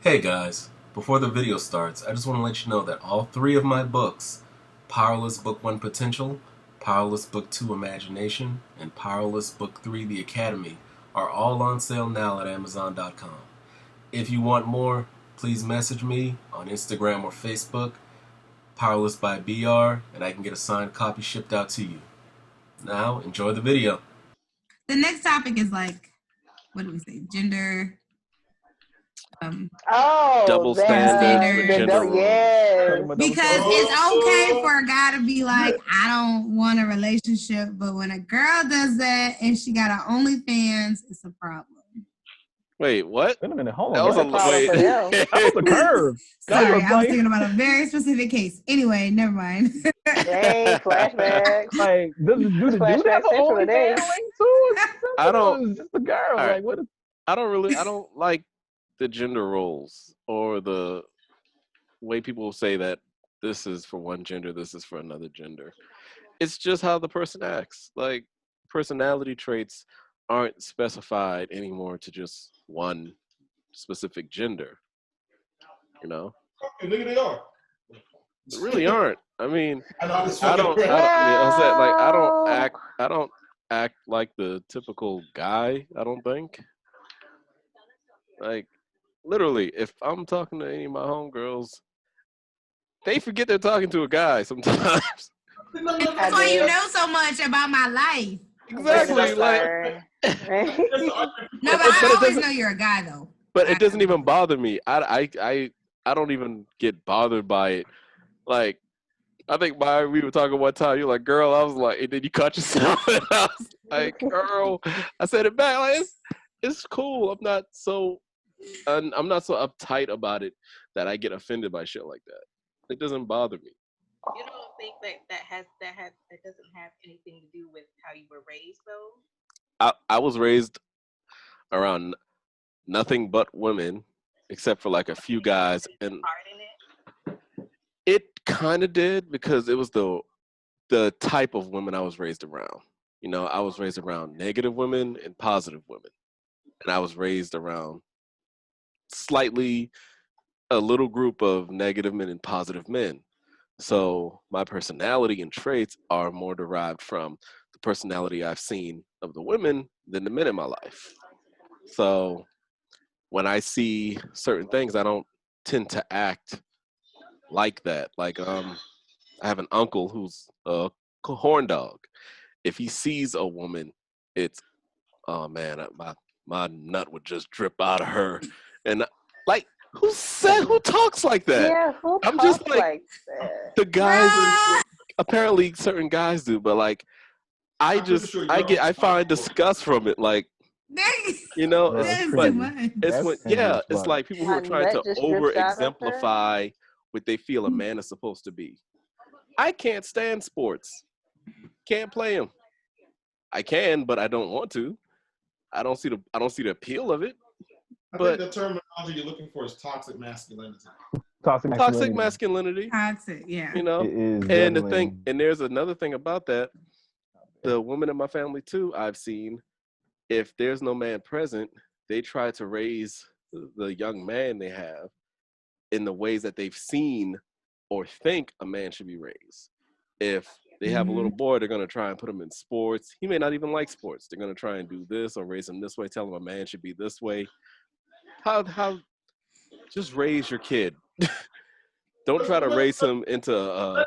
Hey guys, before the video starts, I just want to let you know that all three of my books, Powerless Book 1 Potential, Powerless Book 2 Imagination, and Powerless Book 3 The Academy, are all on sale now at Amazon.com. If you want more, please message me on Instagram or Facebook, Powerlessbybr, and I can get a signed copy shipped out to you. Now, enjoy the video. The next topic is like, what do we say? Gender. Oh, Double standards with gender roles. yes. Because it's okay for a guy to be like, I don't want a relationship, but when a girl does that and she got her OnlyFans, it's a problem. Wait, what? Wait a minute, hold That on. was a Wait. That was a curve. Sorry, I was thinking about a very specific case. Anyway, never mind. Dang, flashbacks. Like, do the dude have Flashback an central today. OnlyFans link too? I don't. It's just a girl. All right. Like, what is? I don't like the gender roles or the way people say that this is for one gender, this is for another gender. It's just how the person acts. Like, personality traits aren't specified anymore to just one specific gender. You know, Nigga, they are. they really aren't. I mean, I know. I don't. I said like I don't act like the typical guy. I don't think. Like, literally, if I'm talking to any of my homegirls, they forget they're talking to a guy sometimes. That's why you know so much about my life. Exactly. Like, No, but I always know you're a guy though. but it doesn't even bother me. I don't even get bothered by it. Like, I think we were talking one time. You're like, girl. I was like, and then you caught yourself. And I was like, girl. I said it back. Like, it's cool. I'm not so uptight about it that I get offended by shit like that. It doesn't bother me. You don't think that doesn't have anything to do with how you were raised though? I was raised around nothing but women, except for like a few guys, and it kind of did because it was the type of women I was raised around. You know, I was raised around negative women and positive women, and I was raised around slightly a little group of negative men and positive men. So my personality and traits are more derived from the personality I've seen of the women than the men in my life. So when I see certain things, I don't tend to act like that. Like, I have an uncle who's a horn dog. If he sees a woman, it's, oh man, my nut would just drip out of her. And like, who talks like that? Yeah, who I'm talks just like that? the guys. Apparently, certain guys do, but like, I find disgust from it. Like, you know, That's but too much. it's when, yeah, it's like people who are trying to just over drips out of her. exemplify what they feel a man is supposed to be. I can't stand sports. Can't play them. I can, but I don't want to. I don't see the appeal of it. I But think the terminology you're looking for is toxic masculinity. Toxic masculinity. Toxic, yeah. You know, It is and the definitely- thing, and there's another thing about that. The women in my family too, I've seen, if there's no man present, they try to raise the young man they have in the ways that they've seen or think a man should be raised. If they have a little boy, they're going to try and put him in sports. He may not even like sports. They're going to try and do this or raise him this way, tell him a man should be this way. How just raise your kid. Don't try to raise him into a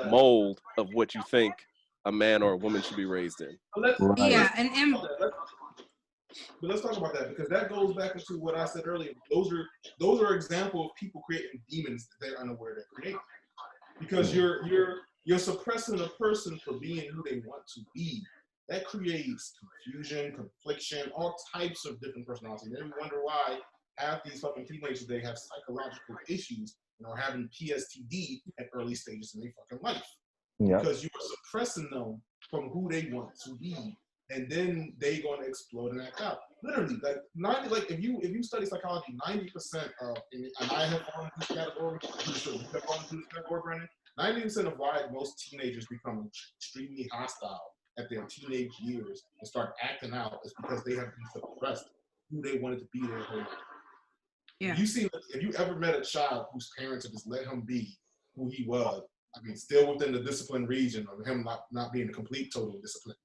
mold of what you think a man or a woman should be raised in. Yeah, But let's talk about that, because that goes back into what I said earlier. Those are examples of people creating demons that they're unaware they're creating. Because you're suppressing a person for being who they want to be. That creates confusion, confliction, all types of different personalities. And then we wonder why half these fucking teenagers today have psychological issues and are having PSTD at early stages in their fucking life. Yep. Because you are suppressing them from who they want to be, and then they gonna explode and act out. Literally, like 90, like if you study psychology, 90% of, and I have fallen into this category, you have fallen into this category, Brandon. 90% of why most teenagers become extremely hostile at their teenage years and start acting out is because they have been suppressed who they wanted to be their whole life. Yeah. If you ever met a child whose parents had just let him be who he was, I mean, still within the disciplined region of him not being a complete total disciplined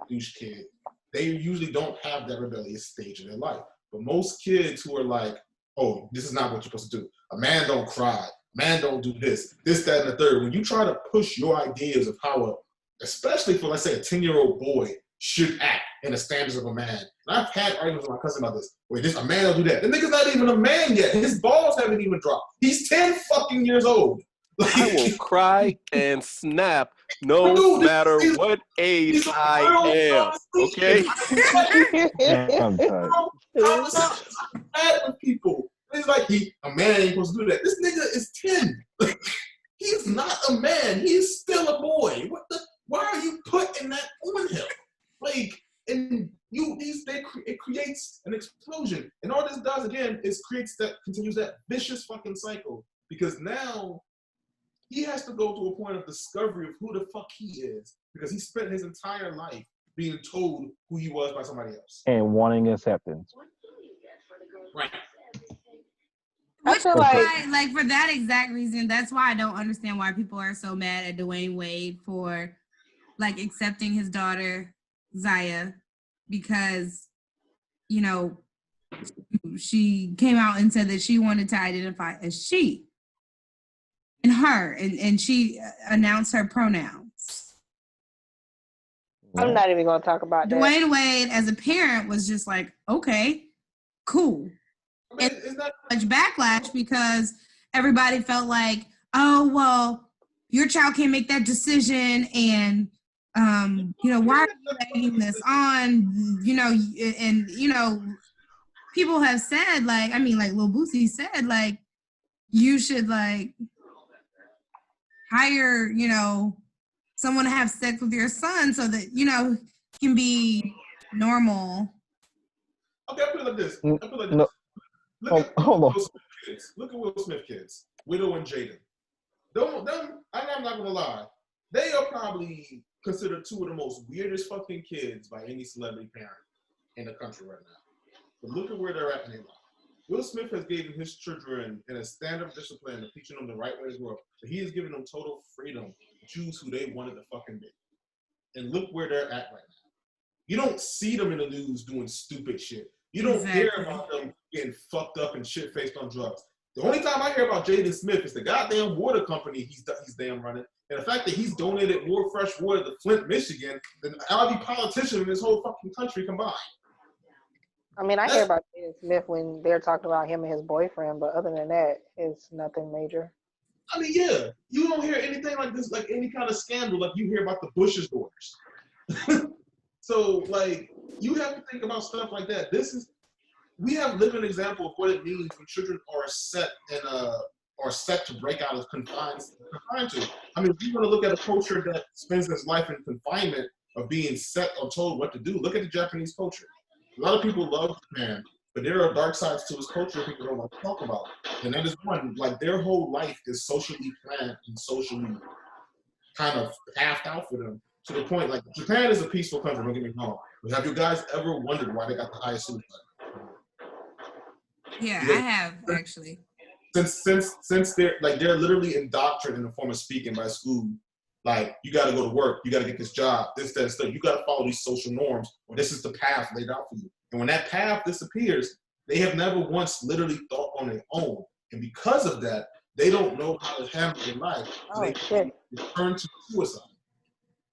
douche kid, they usually don't have that rebellious stage in their life. But most kids who are like, oh, this is not what you're supposed to do. A man don't cry. Man don't do this, that, and the third. When you try to push your ideas of how especially for, let's say, a 10-year-old boy should act in the standards of a man. And I've had arguments with my cousin about this. Wait, a man don't do that. The nigga's not even a man yet. His balls haven't even dropped. He's 10 fucking years old. Like, I will cry and snap no matter what age I am. Okay? I'm tight. Mad with people. It's like a man ain't supposed to do that. This nigga is 10. Like, he's not a man. He's still a boy. Why are you putting that on him? Like, and it creates an explosion. And all this does again is continues that vicious fucking cycle. Because now he has to go to a point of discovery of who the fuck he is. Because he spent his entire life being told who he was by somebody else. And wanting acceptance. Right. I Which feel is like- why, for that exact reason, that's why I don't understand why people are so mad at Dwayne Wade for accepting his daughter Zaya, because she came out and said that she wanted to identify as she and her, and she announced her pronouns. I'm not even gonna talk about that. Dwayne Wade, as a parent, was just like, okay, cool. I mean, is that Much backlash because everybody felt like, oh, well, your child can't make that decision, and why are you egging this on? People have said, Lil Boosie said, you should hire, someone to have sex with your son so that can be normal. okay? I put it like this. No. Hold on. Look at Will Smith kids, Widow and Jaden. I'm not gonna lie. They are probably considered two of the most weirdest fucking kids by any celebrity parent in the country right now. But look at where they're at in their life. Will Smith has given his children in a standard of discipline of teaching them the right way to grow up. So he has given them total freedom to choose who they wanted to fucking be. And look where they're at right now. You don't see them in the news doing stupid shit. You don't hear about them getting fucked up and shit-faced on drugs. The only time I hear about Jaden Smith is the goddamn water company he's damn running, and the fact that he's donated more fresh water to Flint, Michigan than every politician in this whole fucking country combined. I mean, I hear about Jaden Smith when they're talking about him and his boyfriend, but other than that, it's nothing major. I mean, yeah, you don't hear anything like this, like any kind of scandal like you hear about the Bush's daughters. So, you have to think about stuff like that. We have living example of what it means when children are set to break out of confined to. I mean, if you want to look at a culture that spends its life in confinement of being set or told what to do, look at the Japanese culture. A lot of people love Japan, but there are dark sides to its culture people don't want to talk about. And that is one, their whole life is socially planned and socially kind of halved out for them. To the point, Japan is a peaceful country, don't get me wrong. But have you guys ever wondered why they got the highest suicide? Yeah, I have actually. Since they're literally indoctrinated in the form of speaking by school, you got to go to work, you got to get this job, this, that, and stuff. You got to follow these social norms, or this is the path laid out for you. And when that path disappears, they have never once literally thought on their own. And because of that, they don't know how to handle their life. So they turn to suicide.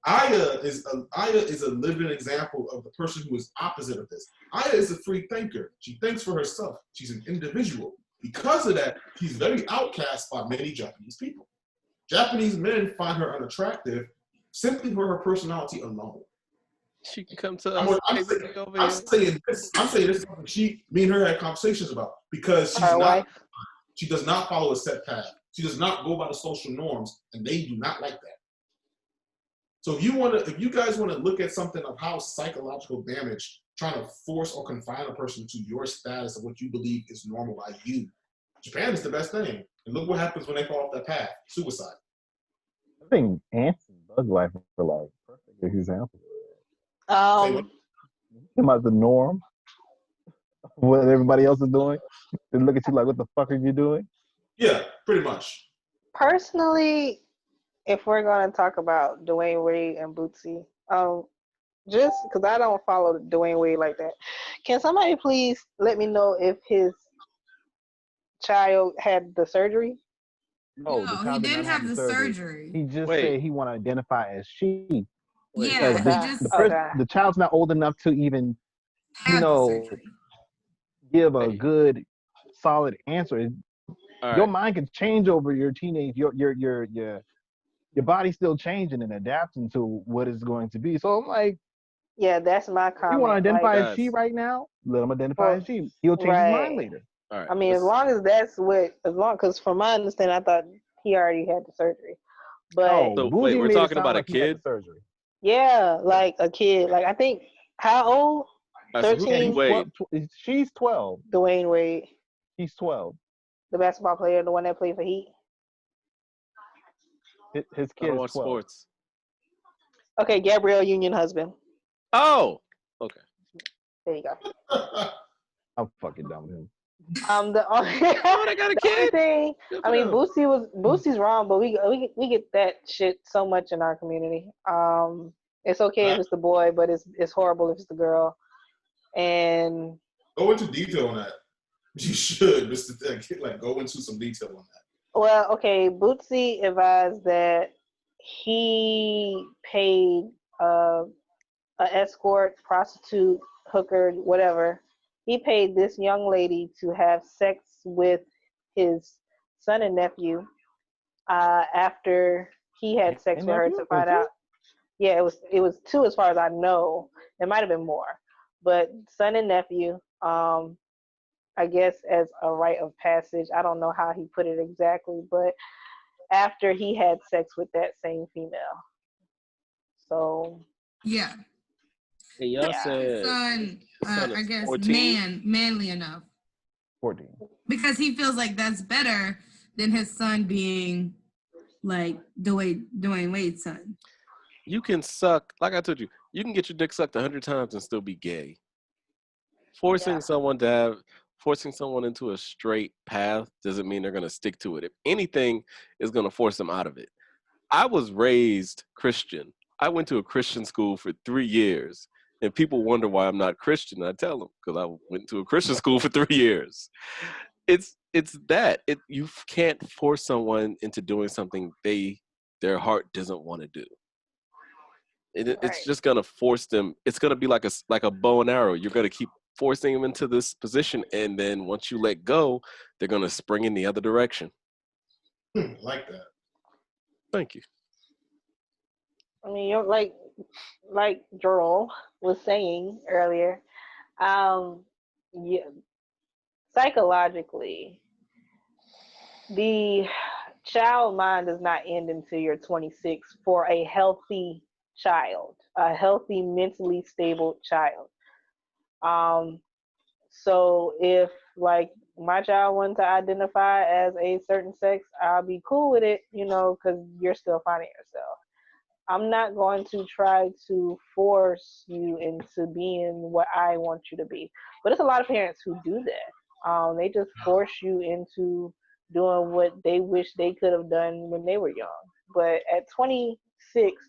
Aya is a living example of the person who is opposite of this. Aya is a free thinker. She thinks for herself. She's an individual. Because of that, she's very outcast by many Japanese people. Japanese men find her unattractive simply for her personality alone. She can come to us. I'm saying this. Me and her had conversations about, because she does not follow a set path. She does not go by the social norms, and they do not like that. So if you guys want to look at something of how psychological damage trying to force or confine a person to your status of what you believe is normal by you, Japan is the best thing. And look what happens when they fall off that path: suicide. I think Ants and Bug Life are perfect examples. Um, About the norm what everybody else is doing. They look at you like, what the fuck are you doing? Yeah, pretty much. Personally, if we're gonna talk about Dwayne Wade and Bootsy, just because I don't follow Dwayne Wade like that, can somebody please let me know if his child had the surgery? No, the No, he child did not didn't have have the the surgery. surgery. He just Wait. said he want to identify as she Wait, Yeah, because he Okay. just Okay. the child's not old enough to even, you had the know, surgery. give a wait. good, solid answer. All Your right. mind can change over your teenage. Your body's still changing and adapting to what it's going to be. So I'm like, Yeah, that's my you want to comment. Like, identify as she Guys. right now? Let him identify as well, she. He'll change his mind right. later. All right. I mean, as Let's, long as that's what, as long, because from my understanding, I thought he already had the surgery. But No, so wait, Boozy we're made it talking sound about a like he had the kid. surgery. yeah, like a kid. Like, I think, how old? All right, so who's Yeah, 13? he's Wade? 12. She's 12. Dwayne Wade, He's 12. the basketball player, the one that played for Heat. His I kid don't is watch 12. sports. Okay, Gabrielle Union husband. Oh, okay. There you go. I'm fucking done with him. The only, Oh, they got a the only kid. thing, Good I for mean, them. Boosie's wrong, but we get that shit so much in our community. It's okay if it's the boy, but it's horrible if it's the girl. And Go into detail on that. You should, Mr. Tech. Like, go into some detail on that. well, okay, Bootsy advised that he paid an escort, prostitute, hooker, whatever. He paid this young lady to have sex with his son and nephew after he had sex And with her nephew? to Or find two? out. Yeah, it was two as far as I know. It might have been more, but son and nephew. I guess as a rite of passage. I don't know how he put it exactly, but after he had sex with that same female. So Yeah. And y'all yeah. said Son, his son I is guess 14. manly enough. 14. Because he feels like that's better than his son being like Dwayne Wade's son. You can suck, like I told you, you can get your dick sucked 100 times and still be gay. Forcing Yeah. forcing someone into a straight path doesn't mean they're going to stick to it. If anything, is going to force them out of it. I was raised Christian. I went to a Christian school for 3 years, and people wonder why I'm not Christian. I tell them because I went to a Christian school for 3 years. It's that you can't force someone into doing something their heart doesn't want to do. It's Right. just gonna force them. It's gonna be like a bow and arrow. You're gonna keep forcing them into this position, and then once you let go, they're gonna spring in the other direction. Like that. Thank you. I mean, you're like Joel was saying earlier. Yeah, psychologically, the child mind does not end until you're 26 for a healthy child, a healthy, mentally stable child. Um, so if like my child wanted to identify as a certain sex, I'll be cool with it, because you're still finding yourself. I'm not going to try to force you into being what I want you to be. But it's a lot of parents who do that. They just force you into doing what they wish they could have done when they were young. But at 26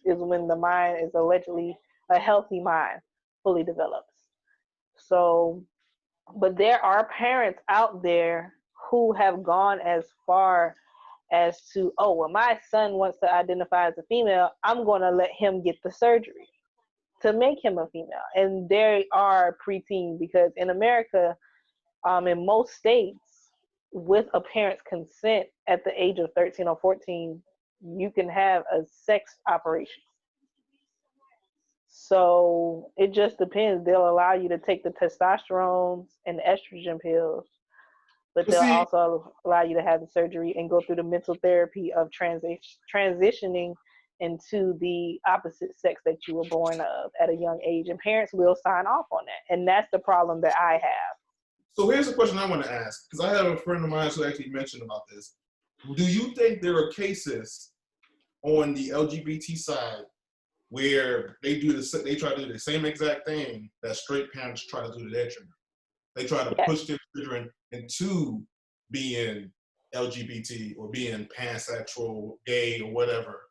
is when the mind is allegedly a healthy mind fully develops. So, but there are parents out there who have gone as far as to, oh, well, my son wants to identify as a female, I'm going to let him get the surgery to make him a female. And they are preteen because in America, in most states, with a parent's consent at the age of 13 or 14, you can have a sex operation. So it just depends. They'll allow you to take the testosterone and the estrogen pills, but But they'll see, also allow you to have the surgery and go through the mental therapy of transitioning into the opposite sex that you were born of at a young age. And parents will sign off on that. And that's the problem that I have. so here's a question I want to ask, because I have a friend of mine who actually mentioned about this. Do you think there are cases on the LGBT side where they try to do the same exact thing that straight parents try to do to their children? They try to Yes. push their children into being LGBT or being pansexual, gay, or whatever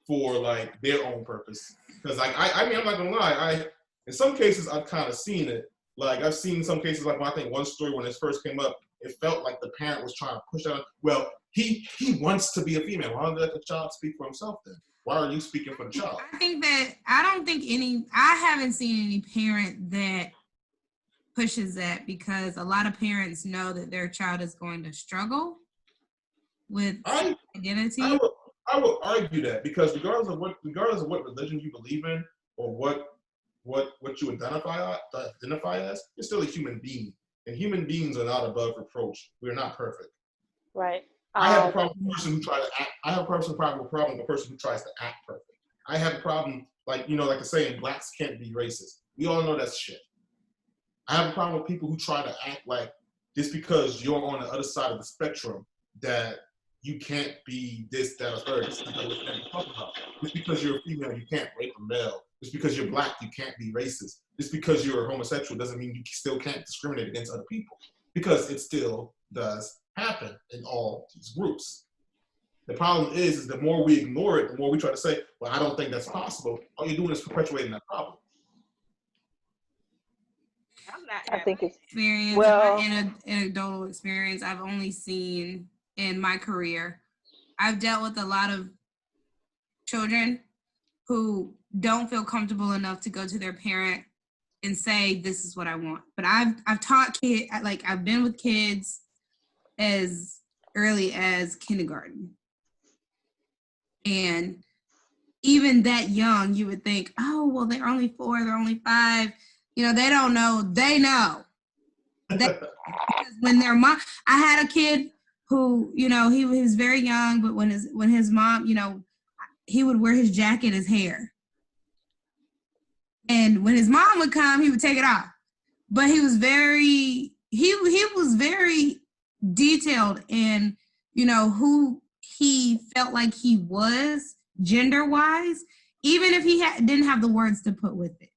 for like their own purpose. Because like I mean, I'm not gonna lie, in some cases I've kind of seen it. Like I've seen some cases, like when I think one story when this first came up, it felt like the parent was trying to push out. Well, he wants to be a female. Why don't you let the child speak for himself then? Why are you speaking for the child? I think that I haven't seen any parent that pushes that, because a lot of parents know that their child is going to struggle with identity. I will argue that, because regardless of what religion you believe in or what you identify as, you're still a human being, and human beings are not above reproach. We are not perfect. Right. I have a problem with a person who tries to act. I have a problem with a person who tries to act perfect. I have a problem, like the saying, blacks can't be racist. We all know that's shit. I have a problem with people who try to act like just because you're on the other side of the spectrum that you can't be this, that, or third. This is what we're talking about. Just because you're a female, you can't rape a male. Just because you're black, you can't be racist. Just because you're homosexual doesn't mean you still can't discriminate against other people. Because it still does happen in all these groups. The problem is the more we ignore it, the more we try to say, well, I don't think that's possible. All you're doing is perpetuating that problem. I'm not I think it's Experience, well, anecdotal experience I've only seen in my career. I've dealt with a lot of children who don't feel comfortable enough to go to their parent and say, this is what I want. But I've taught kids, like I've been with kids as early as kindergarten. And even that young, you would think, oh, well, they're only 4, they're only 5. You know, they don't know. They know. Because when their mom, I had a kid who, you know, he was very young, but when his mom, you know, he would wear his jacket as hair. And when his mom would come, he would take it off. But he was very detailed in, you know, who he felt like he was gender-wise, even if he didn't have the words to put with it.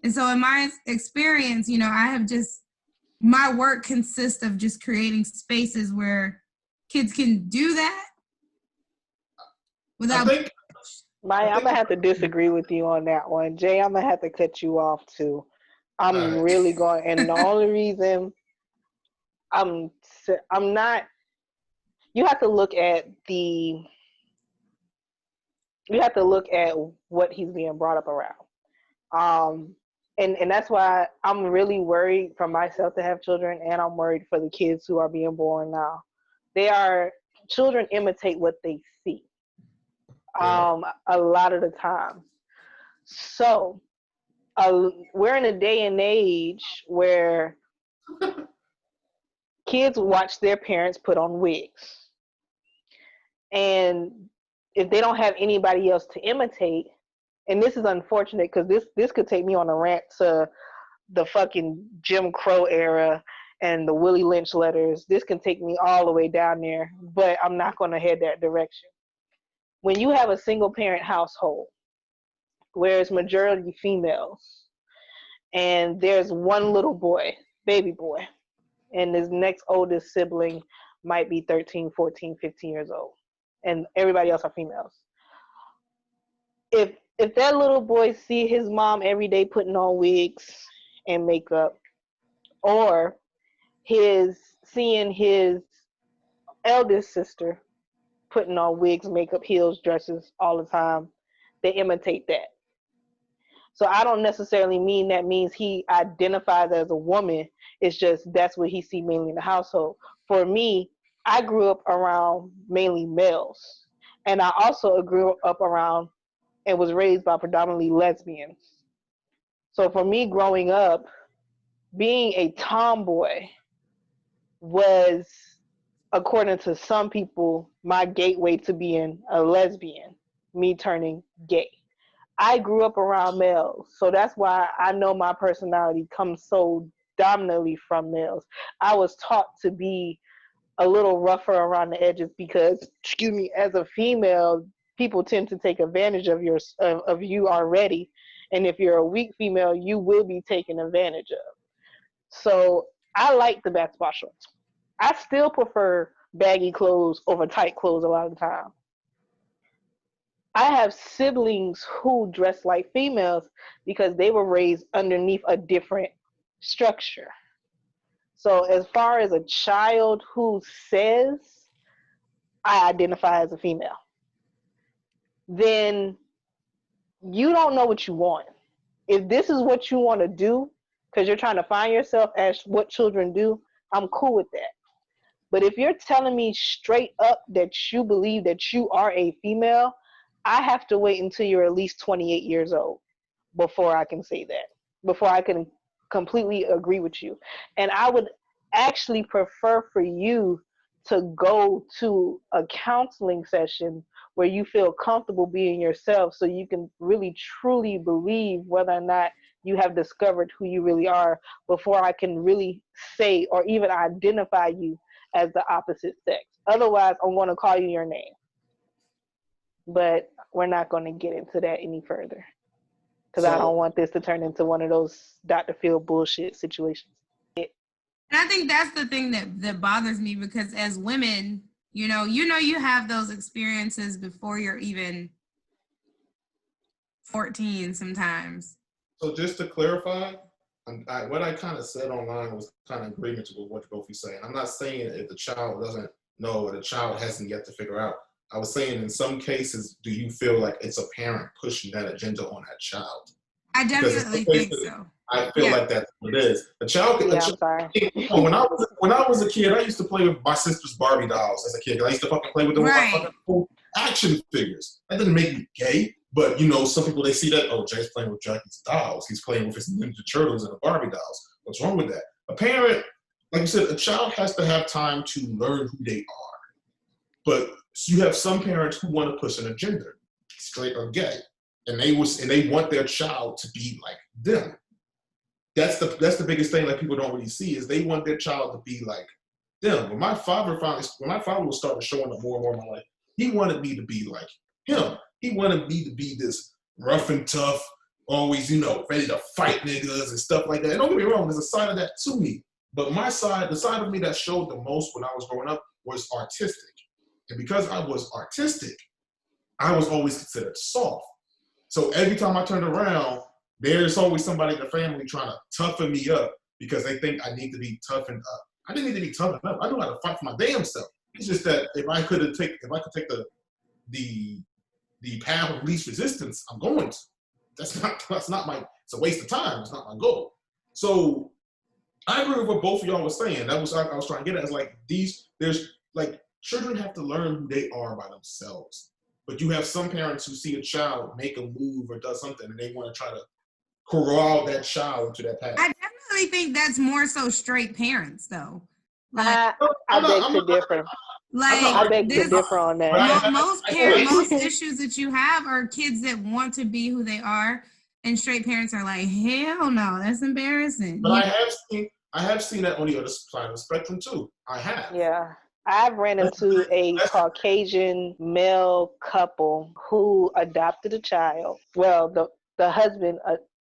And so in my experience, you know, my work consists of just creating spaces where kids can do that without. Maya, I'm gonna have to disagree with you on that one. Jay, I'm gonna have to cut you off too. I'm really going, and the only reason I'm not. You have to look at what he's being brought up around. And that's why I'm really worried for myself to have children, and I'm worried for the kids who are being born now. Children imitate what they see. A lot of the time. So we're in a day and age where kids watch their parents put on wigs. And if they don't have anybody else to imitate, and this is unfortunate because this could take me on a rant to the fucking Jim Crow era and the Willie Lynch letters. This can take me all the way down there, but I'm not going to head that direction. When you have a single parent household where it's majority females and there's one little boy, baby boy, and his next oldest sibling might be 13, 14, 15 years old, and everybody else are females. If that little boy see his mom every day putting on wigs and makeup, or seeing his eldest sister putting on wigs, makeup, heels, dresses all the time, they imitate that. So I don't necessarily mean that means he identifies as a woman. It's just that's what he sees mainly in the household. For me, I grew up around mainly males. And I also grew up around and was raised by predominantly lesbians. So for me growing up, being a tomboy was, according to some people, my gateway to being a lesbian, me turning gay. I grew up around males, so that's why I know my personality comes so dominantly from males. I was taught to be a little rougher around the edges because, as a female, people tend to take advantage of you already, and if you're a weak female, you will be taken advantage of. So I like the basketball shorts. I still prefer baggy clothes over tight clothes a lot of the time. I have siblings who dress like females because they were raised underneath a different structure. So as far as a child who says, I identify as a female, then you don't know what you want. If this is what you want to do, because you're trying to find yourself as what children do, I'm cool with that. But if you're telling me straight up that you believe that you are a female, I have to wait until you're at least 28 years old before I can say that, before I can completely agree with you. And I would actually prefer for you to go to a counseling session where you feel comfortable being yourself so you can really truly believe whether or not you have discovered who you really are before I can really say or even identify you as the opposite sex. Otherwise, I'm going to call you your name. But we're not going to get into that any further because I don't want this to turn into one of those Dr. Phil bullshit situations. And I think that's the thing that bothers me, because as women, you have those experiences before you're even 14 sometimes. So just to clarify, what I kind of said online was kind of agreement with what both you saying. I'm not saying if the child doesn't know or the child hasn't yet to figure out. I was saying in some cases, do you feel like it's a parent pushing that agenda on that child? I definitely think so. I feel like that's what it is. A child. Yeah, I'm sorry. When I was a kid, I used to play with my sister's Barbie dolls as a kid. I used to fucking play with them with my fucking cool action figures. That didn't make me gay, but some people, they see that, oh, Jay's playing with Jackie's dolls. He's playing with his Ninja Turtles and the Barbie dolls. What's wrong with that? A parent, like you said, a child has to have time to learn who they are. But you have some parents who want to push an agenda, straight or gay, and they want their child to be like them. That's the biggest thing that people don't really see, is they want their child to be like them. When my father was starting showing up more and more in my life, he wanted me to be like him. He wanted me to be this rough and tough, always, ready to fight niggas and stuff like that. And don't get me wrong, there's a side of that to me. But the side of me that showed the most when I was growing up was artistic. And because I was artistic, I was always considered soft. So every time I turned around, there's always somebody in the family trying to toughen me up because they think I need to be toughened up. I didn't need to be toughened up. I knew how to fight for my damn self. It's just that if I could take the path of least resistance, I'm going to. That's not my. It's a waste of time. It's not my goal. So I agree with what both of y'all was saying. That was I was trying to get at. It's like there's like children have to learn who they are by themselves. But you have some parents who see a child make a move or does something, and they want to try to corral that child into that path. I definitely think that's more so straight parents, though. I beg to differ. I beg to differ on that. Most issues that you have are kids that want to be who they are, and straight parents are like, hell no, that's embarrassing. But I have seen that on the other side of the spectrum too. I have. Yeah. I've ran into a Caucasian male couple who adopted a child. Well, the husband,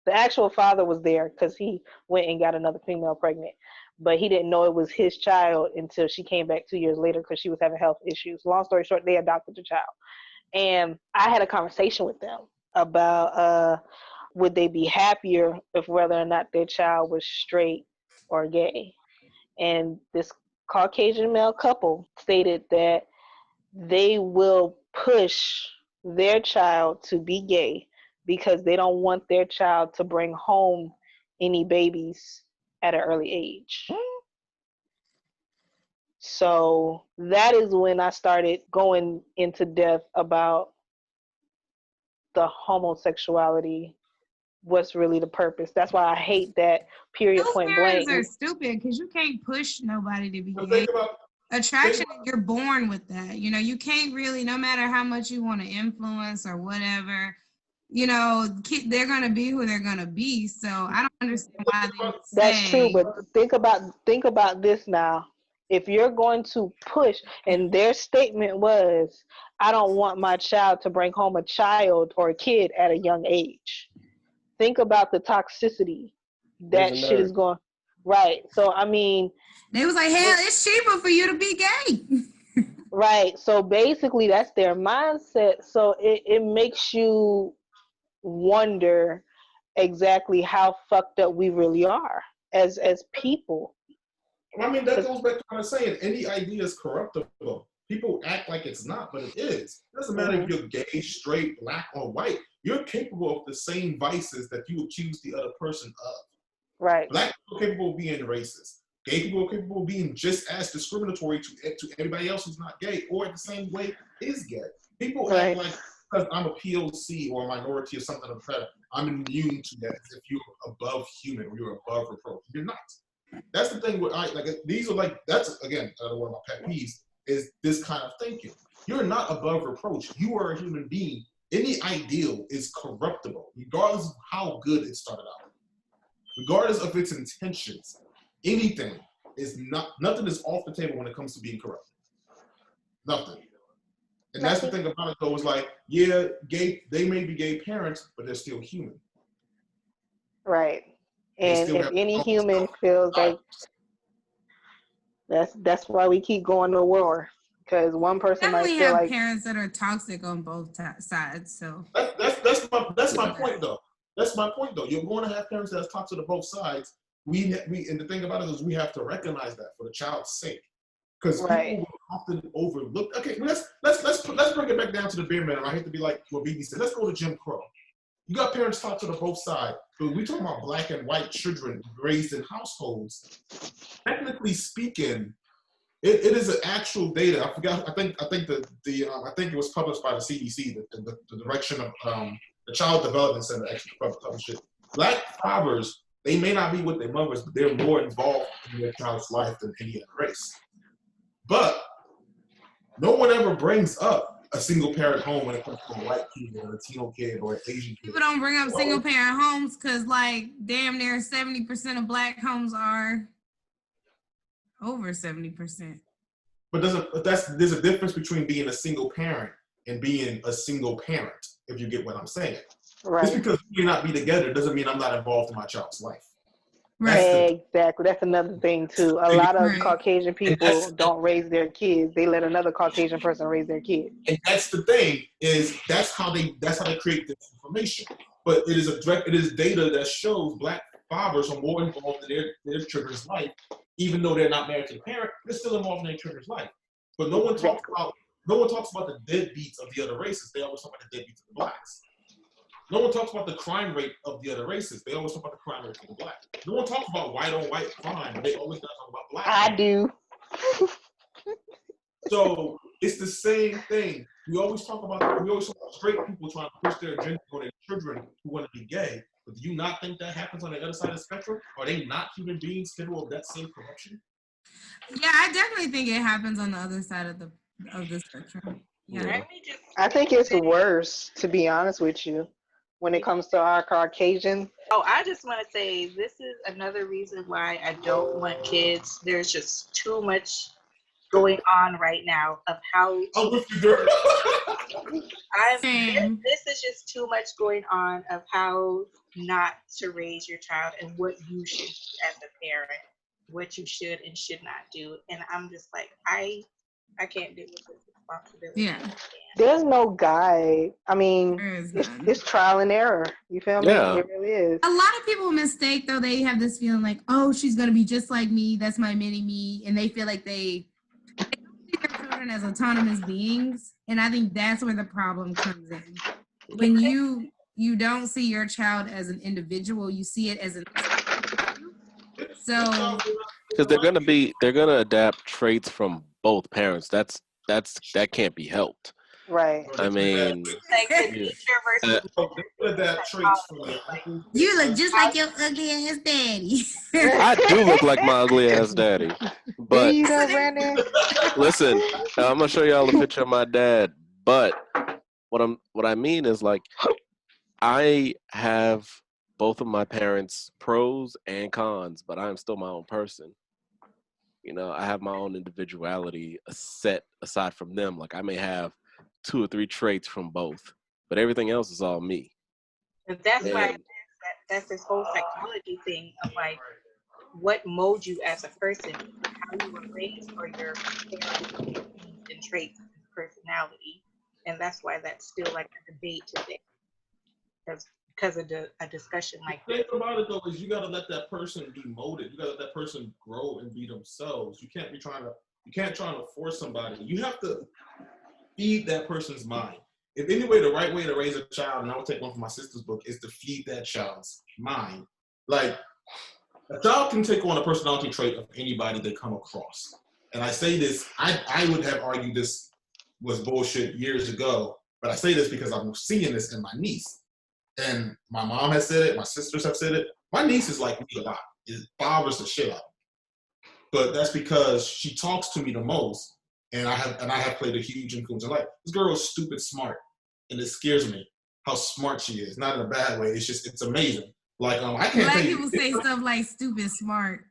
the actual father was there because he went and got another female pregnant. But he didn't know it was his child until she came back 2 years later because she was having health issues. Long story short, they adopted the child. And I had a conversation with them about would they be happier if whether or not their child was straight or gay. And this Caucasian male couple stated that they will push their child to be gay because they don't want their child to bring home any babies at an early age. So that is when I started going into depth about the homosexuality. What's really the purpose? That's why I hate that period Those point parents blank. are stupid because you can't push nobody to be gay. Attraction, you're born with that. You can't really, no matter how much you want to influence or whatever, they're going to be who they're going to be. So I don't understand why they would say. That's true, but think about this now. If you're going to push, and their statement was, I don't want my child to bring home a child or a kid at a young age. Think about the toxicity that shit is going. Right. So I mean, They was like, hell, it's cheaper for you to be gay. right. So basically, that's their mindset. So it makes you wonder exactly how fucked up we really are as people. I mean, that goes back to what I was saying. Any idea is corruptible. People act like it's not, but it is. It doesn't matter if you're gay, straight, black, or white. You're capable of the same vices that you accuse the other person of. Right. Black people are capable of being racist. Gay people are capable of being just as discriminatory to everybody else who's not gay, or the same way is gay. People act like because I'm a POC or a minority or something of that, I'm immune to that as if you're above human or you're above reproach. You're not. That's the thing with these are like, that's again one of my pet peeves is this kind of thinking. You're not above reproach. You are a human being. Any ideal is corruptible, regardless of how good it started out. Regardless of its intentions, anything is nothing is off the table when it comes to being corrupt. Nothing. And that's the thing about it though, is like, yeah, they may be gay parents, but they're still human. Right. And if any human feels like that's why we keep going to war. Because one person might feel like parents that are toxic on both sides. So that's my point though. That's my point though. You're going to have parents that's toxic to both sides. We and the thing about it is we have to recognize that for the child's sake. Because people will often overlook. Okay, let's bring it back down to the bare minimum. I hate to be like what BB said. Let's go to Jim Crow. You got parents toxic to both sides, but we talking about black and white children raised in households. Technically speaking, it is an actual data. I forgot. I think I think it was published by the CDC. The direction of the Child Development Center actually published it. Black fathers, they may not be with their mothers, but they're more involved in their child's life than any other race. But no one ever brings up a single parent home when it comes to a white kid or a Latino kid or an Asian kid. People don't bring up single parent homes because like damn near 70% of black homes are over 70%. But there's a difference between being a single parent and being a single parent, if you get what I'm saying. Right. Just because we may not be together doesn't mean I'm not involved in my child's life. Right. Exactly. That's another thing too. A lot of Caucasian people don't raise their kids. They let another Caucasian person raise their kids. And that's the thing, is that's how they create this information. But it is data that shows black fathers are more involved in their children's life, even though they're not married to the parent, they're still involved in their children's life. But no one talks about the deadbeats of the other races. They always talk about the deadbeats of the blacks. No one talks about the crime rate of the other races. They always talk about the crime rate of the black. No one talks about white on white crime. They always talk about black. I do. So it's the same thing. We always talk about straight people trying to push their agenda on their children who want to be gay. But do you not think that happens on the other side of the spectrum? Are they not human beings capable of that same corruption? Yeah, I definitely think it happens on the other side of the spectrum. Yeah. I think it's worse, to be honest with you, when it comes to our Caucasian. Oh, I just want to say this is another reason why I don't want kids. There's just too much going on right now of how with you, girl. This is just too much going on of how not to raise your child and what you should do as a parent, what you should and should not do. And I'm just like, I can't deal with this responsibility. Yeah. There's no guide. I mean, it's trial and error. You feel me? It really is. A lot of people mistake, though. They have this feeling like, oh, she's going to be just like me. That's my mini me. And they feel like they don't see their children as autonomous beings. And I think that's where the problem comes in. When you don't see your child as an individual, you see it as an so because they're gonna adapt traits from both parents. That can't be helped. Right. I mean, you look just like your ugly ass daddy. I do look like my ugly ass daddy. But you go, Brandon. Listen, I'm gonna show y'all a picture of my dad. But what I mean is, like, I have both of my parents' pros and cons, but I am still my own person. You know, I have my own individuality set aside from them. Like, I may have 2 or 3 traits from both, but everything else is all me. And that's why that's this whole psychology thing of like, what molds you as a person, how you were raised, or your parents' and traits and personality. And that's why that's still like a debate today. Because of a discussion like the thing about it though is you gotta let that person be molded. You gotta let that person grow and be themselves. You can't try to force somebody. You have to feed that person's mind. If anyway, the right way to raise a child, and I will take one from my sister's book, is to feed that child's mind. Like, a child can take on a personality trait of anybody they come across. And I say this, I would have argued this was bullshit years ago, but I say this because I'm seeing this in my niece. And my mom has said it, my sisters have said it. My niece is like me a lot. It bothers the shit out of me. But that's because she talks to me the most. And I have played a huge influence in life. This girl is stupid smart, and it scares me how smart she is. Not in a bad way. It's amazing. Like I can't Black tell you. people say stuff like stupid smart.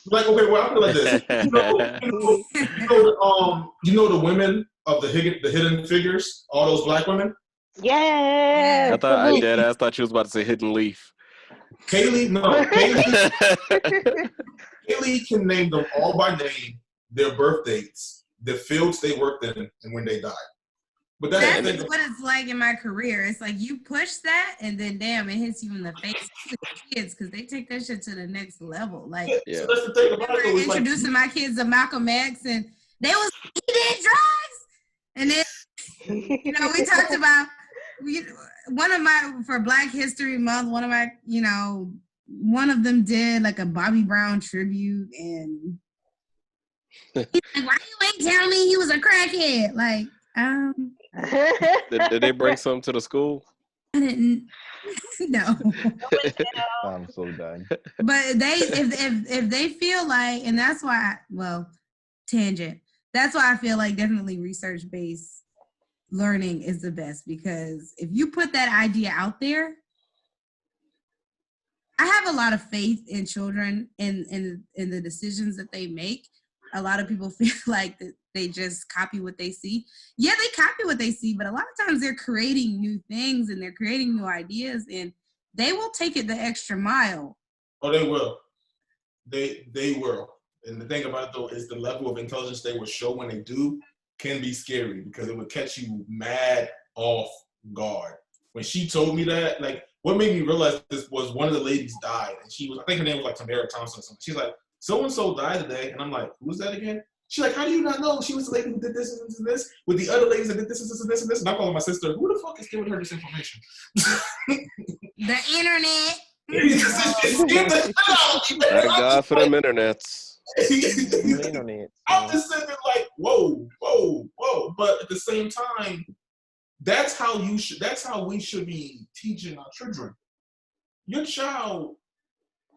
Like okay, well I feel like this. You know the women of the hidden figures, all those black women. Yes. I thought you was about to say Hidden Leaf. Kaylee can name them all by name, their birth dates, the fields they worked in, and when they died. But that's what it's like in my career. It's like you push that, and then damn, it hits you in the face. Kids, because they take that shit to the next level. Like, so that's the thing about it. Introducing my kids to Malcolm X, and they was eating drugs, and then we talked about for Black History Month. One of them did like a Bobby Brown tribute, and he's like, "Why you ain't tell me he was a crackhead?" Like, Did they bring some to the school? I didn't. No. I'm so done. But if they feel like, and that's why, tangent. That's why I feel like definitely research-based learning is the best, because if you put that idea out there, I have a lot of faith in children in the decisions that they make. A lot of people feel like that they just copy what they see. Yeah, they copy what they see, but a lot of times they're creating new things and they're creating new ideas, and they will take it the extra mile. Oh, they will. They will. And the thing about it though is the level of intelligence they will show when they do can be scary, because it would catch you mad off guard. When she told me that, like, what made me realize this was one of the ladies died, and I think her name was like Tamara Thompson or something. She's like, so-and-so died today, and I'm like, who was that again? She's like, how do you not know? She was the lady who did this and this and this with the other ladies that did this and this and this and this. And I'm calling my sister, who the fuck is giving her this information? The internet. Thank God for them internets. I'm just sitting there like, whoa. But at the same time, that's how we should be teaching our children. Your child,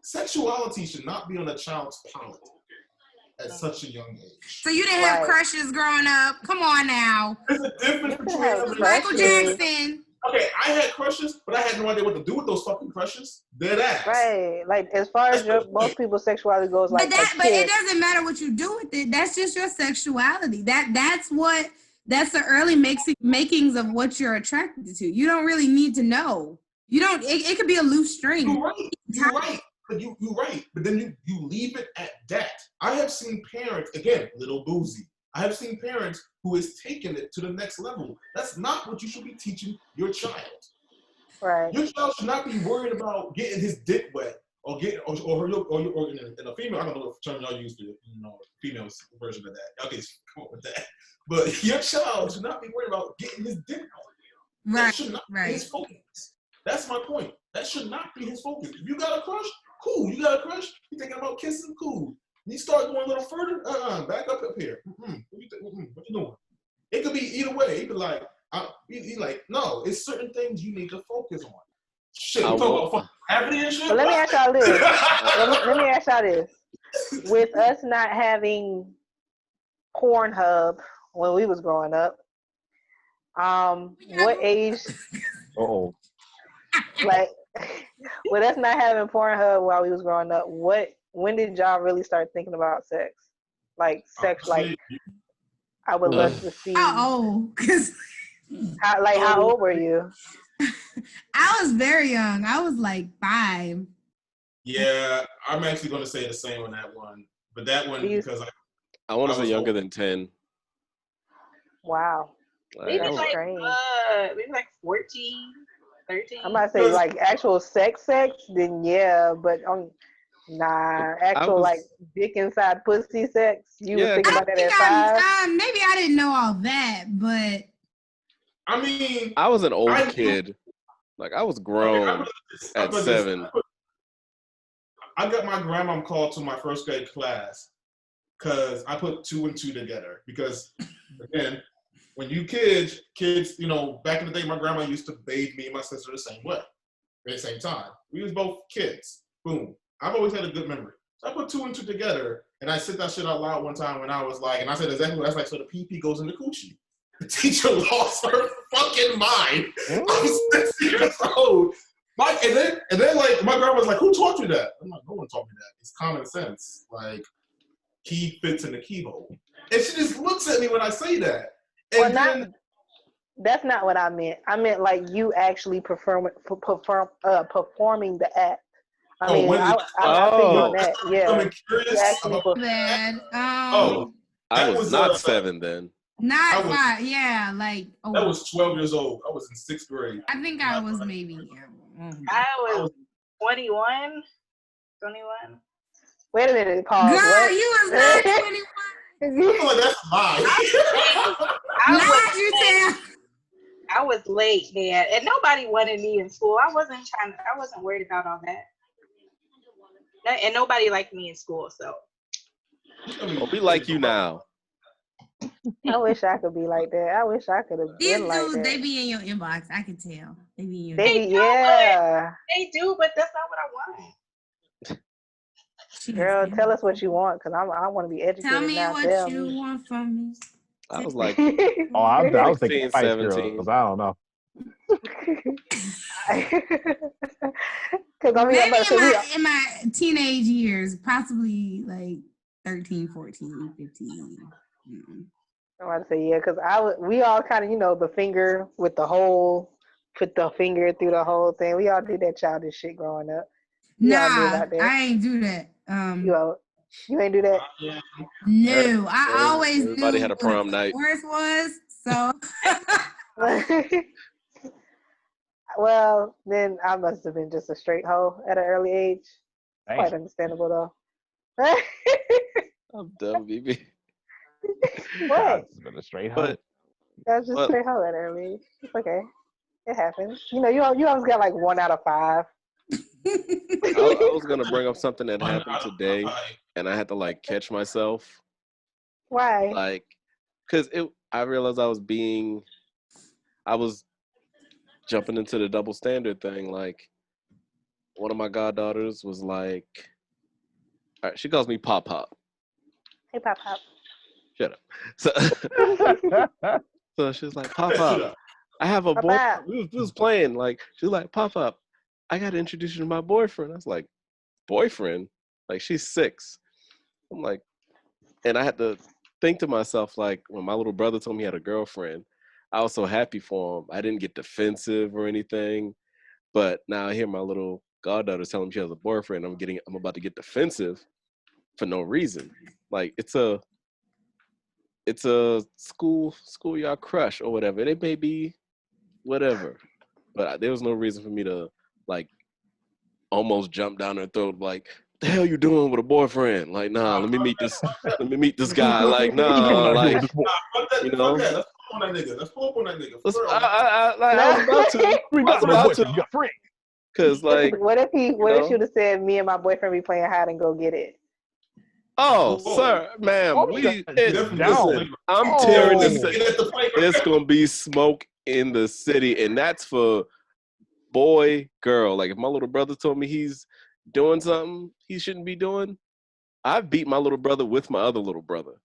sexuality should not be on a child's palate at such a young age. So you didn't have crushes growing up? Come on now. There's a difference between Michael Jackson. Okay, I had crushes, but I had no idea what to do with those fucking crushes. Dead ass. Right. Like, as far as most people's sexuality goes, like, but it doesn't matter what you do with it. That's just your sexuality. That's the early makings of what you're attracted to. You don't really need to know. You don't. It could be a loose string. You're right. But you're right. But then you leave it at that. I have seen parents, again, little boozy. I have seen parents who has taken it to the next level. That's not what you should be teaching your child. Right. Your child should not be worried about getting his dick wet or in a female. I don't know what term y'all use for female version of that. Okay, come up with that. But your child should not be worried about getting his dick wet. That should not be his focus. That's my point. That should not be his focus. If you got a crush, cool. You got a crush, you thinking about kissing, cool. You start going a little further, back up here. What you doing? It could be either way. It could be like, no, it's certain things you need to focus on. Shit, you talking about gravity and shit? But let me ask y'all this. let me ask y'all this. With us not having Pornhub when we was growing up, what age? Uh-oh. Like, with us not having Pornhub while we was growing up, when did y'all really start thinking about sex? Like sex, like I would love to see. How old? How old were you? I was very young. I was like 5. Yeah, I'm actually going to say the same on that one. But that one, because I want to say was younger old. than 10. Wow. Like, That's Maybe strange. like 14, 13. I'm about to say like actual sex, then yeah, but nah, actual like dick inside pussy sex. You was thinking about that at 5? Maybe I didn't know all that, but I mean, I was an old kid. Like I was grown at 7. I got my grandma called to my first grade class because I put 2 and 2 together. Because again, when you kids, you know, back in the day, my grandma used to bathe me and my sister the same way, at the same time. We was both kids. Boom. I've always had a good memory. So I put 2 and 2 together, and I said that shit out loud one time when I was like, and I said exactly what that's like. So the PP goes in the coochie. The teacher lost her fucking mind. I was 6 years old. And then like my grandma was like, "Who taught you that?" I'm like, "No one taught me that. It's common sense. Like, key fits in the keyhole." And she just looks at me when I say that. And that's not what I meant. I meant like you actually performing the act. I mean, I figured on that. Yeah. I was not 7 then. Not 5. Yeah, like I was 12 years old. I was in 6th grade. I think I was maybe. I was 21. 21. Wait a minute, pause. Girl, what? you was not 21. Oh, that's mine. I was late, man, and nobody wanted me in school. I wasn't worried about all that. And nobody liked me in school, so. Well, we like you now. I wish I could be like that. I wish I could have been like that. They be in your inbox. I can tell. They be in your They do, but that's not what I want. Girl, tell us what you want, because I want to be educated. Tell me what you want from me. I was like, I was thinking 16, 17. Because I don't know. Maybe in my teenage years, possibly like 13, 14, 15. I'm about to say, yeah, because we all kind of, you know, the finger with the hole, put the finger through the whole thing. We all did that childish shit growing up. Nah, I ain't do that. You ain't do that? No, I always everybody knew had a prom what night. worth was, so. Well, then I must have been just a straight hoe at an early age. Quite understandable, though. I'm done, BB. What? Been a straight hoe. I was just straight hoe at an early age. It's okay. It happens. You know, you always got like 1 out of 5. I was gonna bring up something that happened today, and I had to like catch myself. Why? Like, cause I realized I was jumping into the double standard thing. Like, one of my goddaughters was like, all right, she calls me Pop Pop. Hey, Pop Pop. Shut up. So she was like, Pop Pop, I have a boy. We was playing. Like, she was like, Pop Pop, I got to introduce you to my boyfriend. I was like, boyfriend? Like, she's 6. I'm like, and I had to think to myself, like, when my little brother told me he had a girlfriend, I was so happy for him. I didn't get defensive or anything. But now I hear my little goddaughter telling me she has a boyfriend. I'm about to get defensive for no reason. Like, it's a schoolyard crush or whatever. It may be whatever. But there was no reason for me to like almost jump down her throat like, the hell you doing with a boyfriend? Like, nah, let me meet this guy. Like, nah, like, you know. Let's pull up on that nigga. Let's pull up on that nigga. I was about to. Cause like, what if she would have said, me and my boyfriend be playing hide and go get it? Oh, sir, ma'am, listen, I'm tearing the city. There's gonna be smoke in the city, and that's for boy, girl. Like, if my little brother told me he's doing something he shouldn't be doing, I beat my little brother with my other little brother.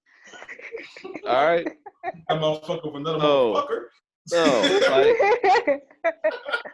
All right. That motherfucker with another motherfucker. No, like,